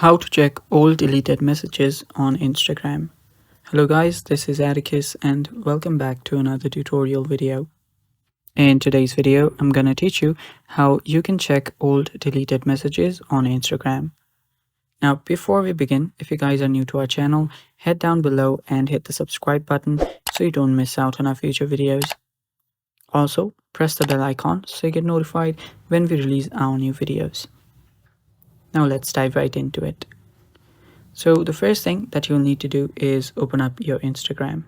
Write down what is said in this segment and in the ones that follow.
How to check old deleted messages on Instagram. Hello guys, this is Atticus and welcome back to another tutorial video. In today's video, I'm gonna teach you how you can check old deleted messages on Instagram. Now, before we begin, if you guys are new to our channel, head down below and hit the subscribe button so you don't miss out on our future videos. Also, press the bell icon so you get notified when we release our new videos. Now let's dive right into it. So the first thing that you'll need to do is open up your Instagram.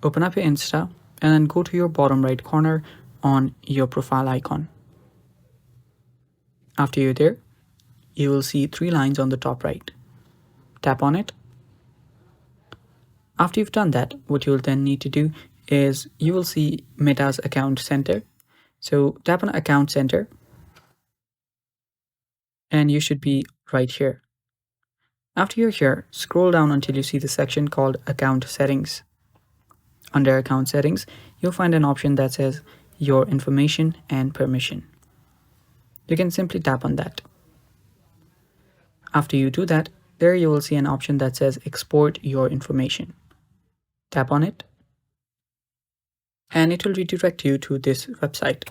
Open up your Insta and then go to your bottom right corner on your profile icon. After you're there, you will see three lines on the top right. Tap on it. After you've done that, what you'll then need to do is you will see Meta's Account Center. So tap on Account Center and you should be right here. After you're here, scroll down until you see the section called Account Settings. Under Account Settings, you'll find an option that says Your Information and Permission. You can simply tap on that. After you do that, there you will see an option that says Export Your Information. Tap on it, and it will redirect you to this website.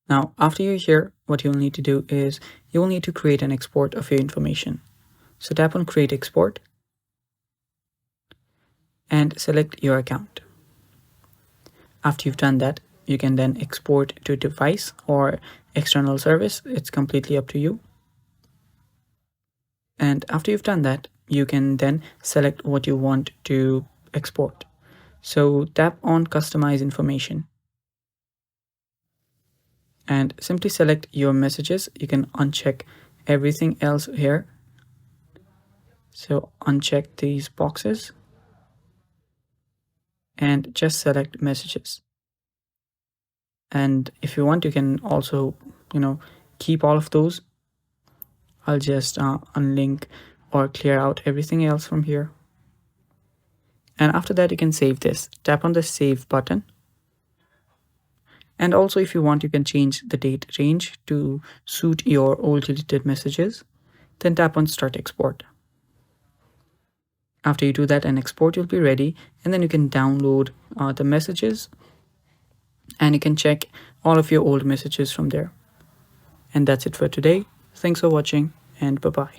Now, after you're here, what you'll need to do is you'll need to create an export of your information. So tap on Create Export and select your account. After you've done that, you can then export to device or external service. It's completely up to you. And after you've done that, you can then select what you want to export. So tap on Customize Information and simply select your messages. You can uncheck everything else here. So uncheck these boxes and just select messages. And if you want, you can also, keep all of those. I'll just unlink or clear out everything else from here. And after that, you can save this. Tap on the Save button. And also, if you want, you can change the date range to suit your old deleted messages. Then tap on Start Export. After you do that and export, you'll be ready. And then you can download the messages and you can check all of your old messages from there. And that's it for today. Thanks for watching and bye-bye.